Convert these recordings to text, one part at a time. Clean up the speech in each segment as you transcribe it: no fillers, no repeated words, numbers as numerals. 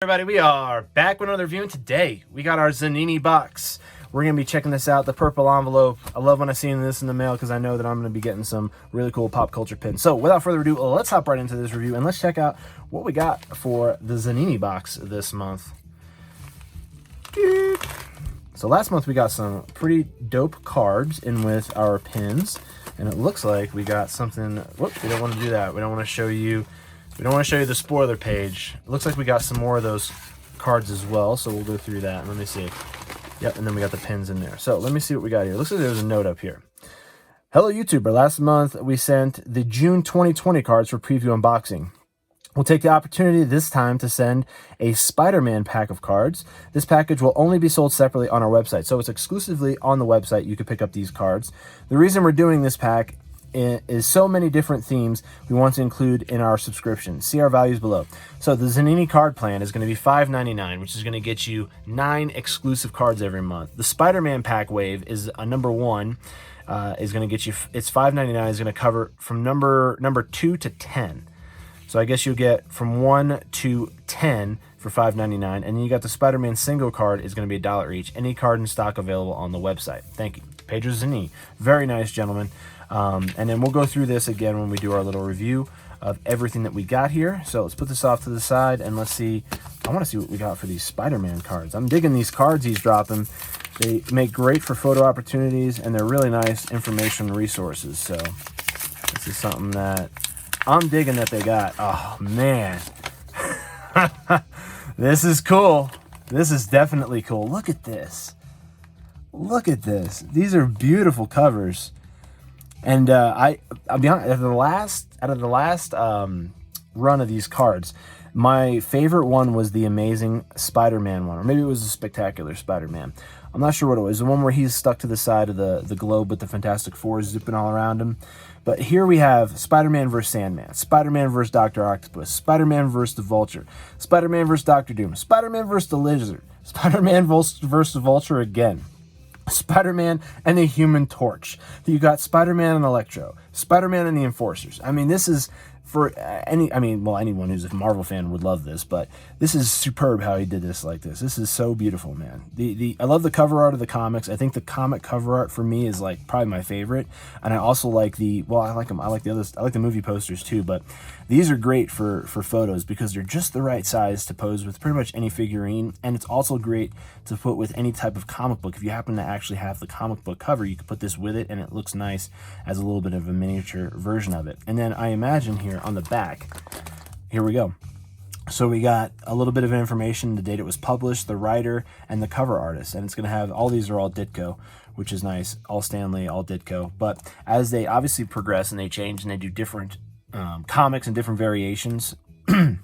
Everybody, we are back with another review, and today we got our Zanini box. We're going to be checking this out, the purple envelope. I love when I see this in the mail because I know that I'm going to be getting some really cool pop culture pins. So without further ado, let's hop right into this review and let's check out what we got for the Zanini box this month. So last month we got some pretty dope cards in with our pins, and it looks like we got something. Whoop, we don't want to do that. We don't want to show you the spoiler page. It looks like we got some more of those cards as well, so we'll go through that. Let me see. Yep, and then we got the pins in there. So let me see what we got here. Looks like there's a note up here. Hello, YouTuber. Last month we sent the June 2020 cards for preview unboxing. We'll take the opportunity this time to send a Spider-Man pack of cards. This package will only be sold separately on our website, so it's exclusively on the website. You can pick up these cards. The reason we're doing this pack is so many different themes we want to include in our subscription. See our values below. So the Zanini card plan is going to be $5.99, which is going to get you 9 exclusive cards every month. The Spider-Man pack wave is a number 1, is going to get you, it's $5.99, is going to cover from number 2 to 10. So I guess you'll get from 1 to 10 for $5.99, and then you got the Spider-Man single card is going to be $1 each. Any card in stock available on the website. Thank you. Pedro Zanini, very nice gentleman. And then we'll go through this again when we do our little review of everything that we got here. So let's put this off to the side and let's see. I want to see what we got for these Spider-Man cards. I'm digging these cards he's dropping. They make great for photo opportunities, and they're really nice information resources. So this is something that I'm digging that they got. Oh, man. This is cool. This is definitely cool. Look at this. Look at this. These are beautiful covers. And I'll be honest, out of the last run of these cards, my favorite one was the Amazing Spider-Man one, or maybe it was the Spectacular Spider-Man. I'm not sure what it was. The one where he's stuck to the side of the globe with the Fantastic Four zipping all around him. But here we have Spider-Man vs. Sandman, Spider-Man vs. Dr. Octopus, Spider-Man vs. the Vulture, Spider-Man vs. Dr. Doom, Spider-Man vs. the Lizard, Spider-Man vs. the Vulture again, Spider-Man and the Human Torch. You got Spider-Man and Electro, Spider-Man and the Enforcers. I mean, this is for anyone who's a Marvel fan would love this, but this is superb how he did this like this. This is so beautiful, man. I love the cover art of the comics. I think the comic cover art for me is like probably my favorite, and I also like I like them. I like the others. I like the movie posters too, but these are great for photos because they're just the right size to pose with pretty much any figurine, and it's also great to put with any type of comic book. If you happen to actually have the comic book cover, you can put this with it, and it looks nice as a little bit of a miniature version of it. And then I imagine here on the back, here we go. So we got a little bit of information, the date it was published, the writer, and the cover artist. And it's going to have, all these are all Ditko, which is nice. All Stanley, all Ditko. But as they obviously progress and they change and they do different comics and different variations, you're going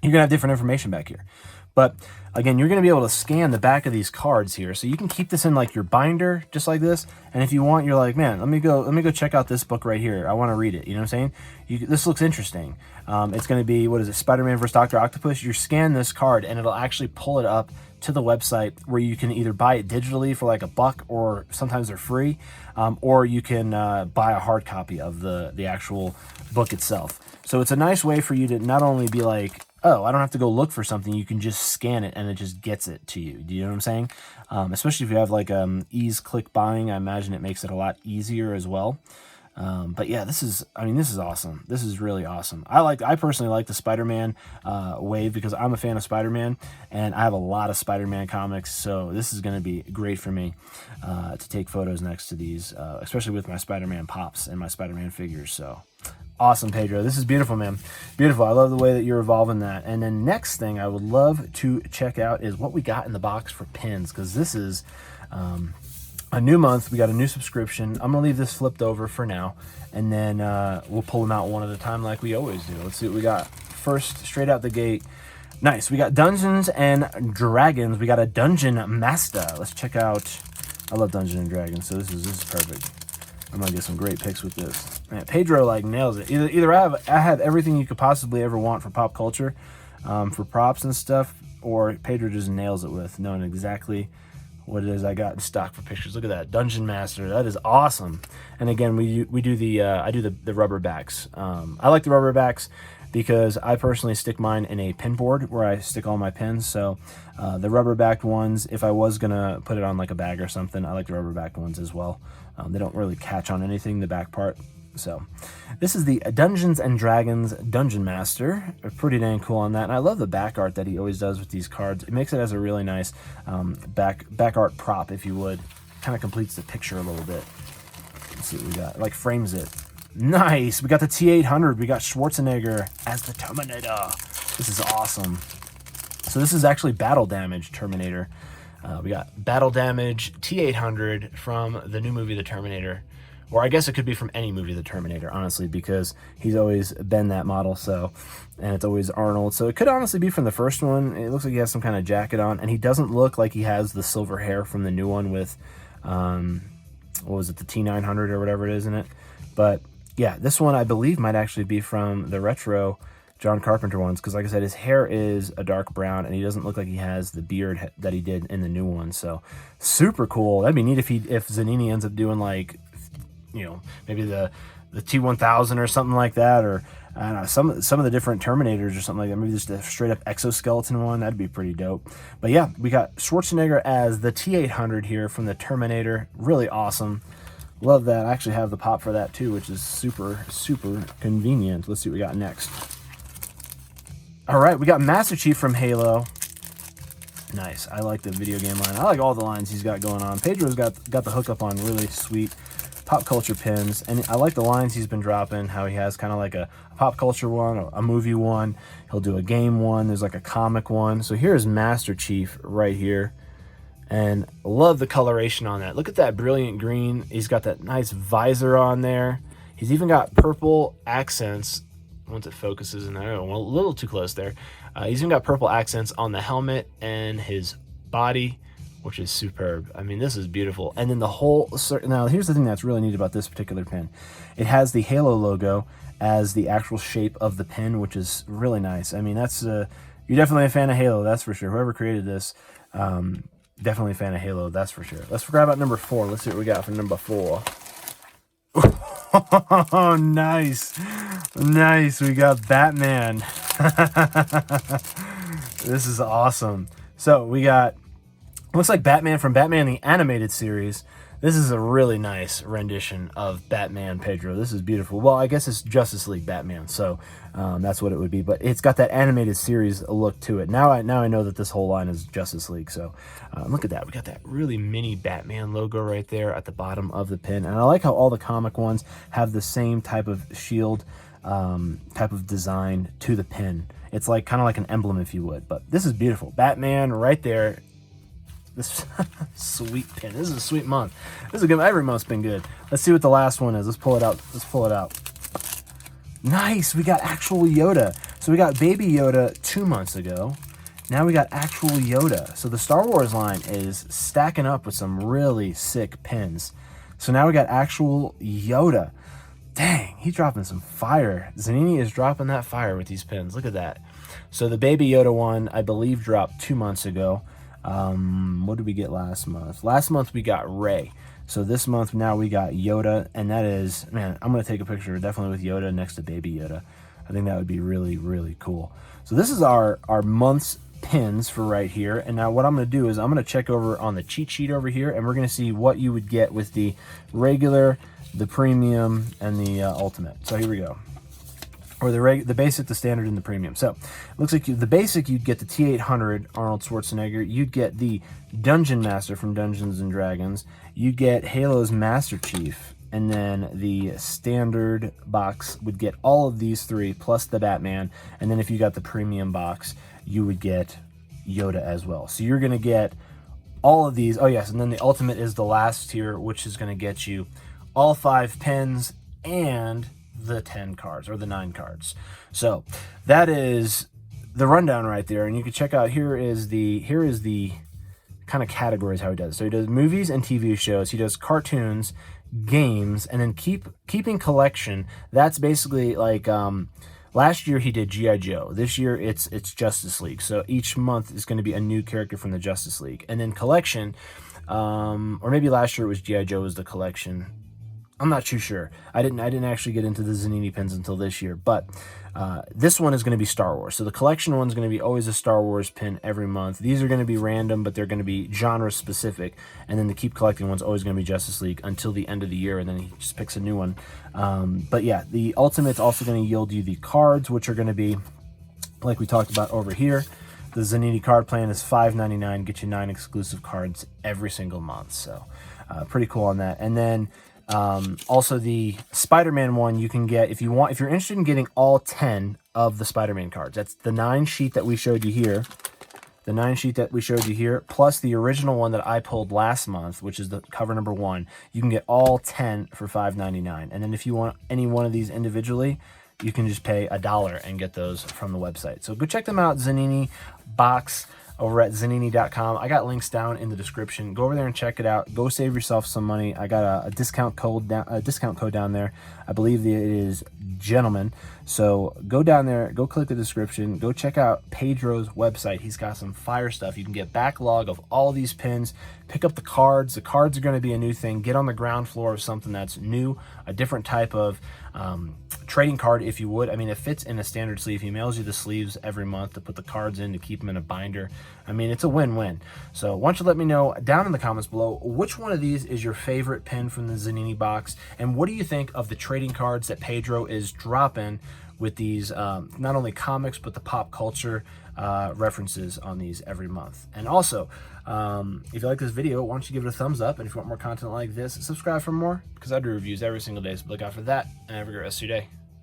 to have different information back here. But again, you're going to be able to scan the back of these cards here. So you can keep this in like your binder, just like this. And if you want, you're like, man, let me go check out this book right here. I want to read it. You know what I'm saying? This looks interesting. It's going to be, what is it? Spider-Man vs. Dr. Octopus. You scan this card and it'll actually pull it up to the website where you can either buy it digitally for like $1, or sometimes they're free, or you can buy a hard copy of the actual book itself. So it's a nice way for you to not only be like, oh, I don't have to go look for something. You can just scan it and it just gets it to you. Do you know what I'm saying? Especially if you have like ease click buying, I imagine it makes it a lot easier as well. But yeah, this is awesome. This is really awesome. I personally like the Spider-Man wave because I'm a fan of Spider-Man and I have a lot of Spider-Man comics. So this is going to be great for me to take photos next to these, especially with my Spider-Man pops and my Spider-Man figures. So awesome, Pedro. This is beautiful, man. Beautiful. I love the way that you're evolving that. And then next thing I would love to check out is what we got in the box for pins, because this is a new month. We got a new subscription. I'm going to leave this flipped over for now, and then we'll pull them out one at a time like we always do. Let's see what we got. First, straight out the gate. Nice. We got Dungeons and Dragons. We got a Dungeon Master. Let's check out. I love Dungeons and Dragons, so this is perfect. I'm gonna get some great pics with this. Man, Pedro like nails it. Either I have everything you could possibly ever want for pop culture, for props and stuff, or Pedro just nails it with knowing exactly what it is I got in stock for pictures. Look at that, Dungeon Master. That is awesome. And again, we do the I do the rubber backs. I like the rubber backs because I personally stick mine in a pin board where I stick all my pins. So the rubber backed ones, if I was gonna put it on like a bag or something, I like the rubber backed ones as well. They don't really catch on anything, the back part. So this is the Dungeons and Dragons Dungeon Master. Pretty dang cool on that. And I love the back art that he always does with these cards. It makes it as a really nice back art prop, if you would. Kind of completes the picture a little bit. Let's see what we got. Like frames it. Nice. We got the T-800. We got Schwarzenegger as the Terminator. This is awesome. So this is actually battle damage Terminator. We got battle damage T-800 from the new movie The Terminator. Or I guess it could be from any movie, The Terminator, honestly, because he's always been that model, so, and it's always Arnold. So it could honestly be from the first one. It looks like he has some kind of jacket on, and he doesn't look like he has the silver hair from the new one with, what was it, the T900 or whatever it is in it. But yeah, this one I believe might actually be from the retro John Carpenter ones, because like I said, his hair is a dark brown, and he doesn't look like he has the beard that he did in the new one. So super cool. That'd be neat if Zanini ends up doing like, you know, maybe the T-1000 or something like that, or I don't know, some of the different Terminators or something like that. Maybe just a straight up exoskeleton one. That'd be pretty dope. But yeah, we got Schwarzenegger as the T-800 here from the Terminator. Really awesome. Love that. I actually have the pop for that too, which is super, super convenient. Let's see what we got next. All right, we got Master Chief from Halo. Nice. I like the video game line. I like all the lines he's got going on. Pedro's got the hookup on really sweet. Pop culture pins, and I like the lines he's been dropping, how he has kind of like a pop culture one, a movie one, he'll do a game one, there's like a comic one. So here's Master Chief right here, and love the coloration on that. Look at that brilliant green. He's got that nice visor on there. He's even got purple accents once it focuses in there. Well, a little too close there. He's even got purple accents on the helmet and his body, which is superb. I mean, this is beautiful. And then the whole, now here's the thing that's really neat about this particular pin. It has the Halo logo as the actual shape of the pin, which is really nice. I mean, that's, you're definitely a fan of Halo, that's for sure. Whoever created this, definitely a fan of Halo, that's for sure. Let's grab out number 4. Let's see what we got for number 4. Oh, nice. Nice, we got Batman. This is awesome. So we got, looks like Batman from Batman the Animated Series. This is a really nice rendition of Batman, Pedro. This is beautiful. Well, I guess it's Justice League Batman, so that's what it would be. But it's got that animated series look to it. Now I know that this whole line is Justice League. So look at that. We got that really mini Batman logo right there at the bottom of the pin. And I like how all the comic ones have the same type of shield type of design to the pin. It's like kind of like an emblem, if you would. But this is beautiful. Batman right there. This sweet pin. This is a sweet month. This is a good. Every month's been good. Let's see what the last one is. Let's pull it out. Let's pull it out. Nice. We got actual Yoda. So we got Baby Yoda 2 months ago. Now we got actual Yoda. So the Star Wars line is stacking up with some really sick pins. So now we got actual Yoda. Dang, he's dropping some fire. Zanini is dropping that fire with these pins. Look at that. So the Baby Yoda one, I believe, dropped 2 months ago. What did we get last month? Last month we got Rey. So this month now we got Yoda, and that is, man, I'm going to take a picture definitely with Yoda next to Baby Yoda. I think that would be really, really cool. So this is our month's pins for right here. And now what I'm going to do is I'm going to check over on the cheat sheet over here, and we're going to see what you would get with the regular, the premium, and the ultimate. So here we go. Or the basic, the standard, and the premium. So it looks like the basic, you'd get the T-800 Arnold Schwarzenegger. You'd get the Dungeon Master from Dungeons and Dragons. You'd get Halo's Master Chief. And then the standard box would get all of these three plus the Batman. And then if you got the premium box, you would get Yoda as well. So you're going to get all of these. Oh, yes. And then the ultimate is the last tier, which is going to get you all 5 pins and the 10 cards or the 9 cards. So that is the rundown right there, and you can check out here is the kind of categories how he does. So he does movies and TV shows, he does cartoons, games, and then keeping collection. That's basically like last year he did G.I. Joe. This year it's Justice League. So each month is going to be a new character from the Justice League. And then collection, or maybe last year it was G.I. Joe was the collection. I'm not too sure. I didn't actually get into the Zanini pins until this year, but this one is going to be Star Wars. So the collection one's going to be always a Star Wars pin every month. These are going to be random, but they're going to be genre specific. And then the Keep Collecting one's always going to be Justice League until the end of the year, and then he just picks a new one. But yeah, the Ultimate's also going to yield you the cards, which are going to be, like we talked about over here. The Zanini card plan is $5.99, get you 9 exclusive cards every single month. So pretty cool on that. And then also the Spider-Man one you can get if you're interested in getting all 10 of the Spider-Man cards. That's the 9 sheet that we showed you here. The 9 sheet that we showed you here, plus the original one that I pulled last month, which is the cover number 1. You can get all 10 for $5.99. And then if you want any one of these individually, you can just pay $1 and get those from the website. So go check them out, Zanini Box, over at Zanini.com. I got links down in the description. Go over there and check it out. Go save yourself some money. I got a discount code down there. I believe it is Gentleman. So go down there, go click the description, go check out Pedro's website. He's got some fire stuff. You can get backlog of all these pins. Pick up the cards. The cards are going to be a new thing. Get on the ground floor of something that's new, a different type of trading card, if you would. I mean, it fits in a standard sleeve. He mails you the sleeves every month to put the cards in, to keep them in a binder. I mean, it's a win-win. So why don't you let me know down in the comments below, which one of these is your favorite pin from the Zanini box, and what do you think of the trading cards that Pedro is dropping with these, not only comics, but the pop culture references on these every month. And also, if you like this video, why don't you give it a thumbs up, and if you want more content like this, subscribe for more, because I do reviews every single day, so look out for that, and have a great rest of your day.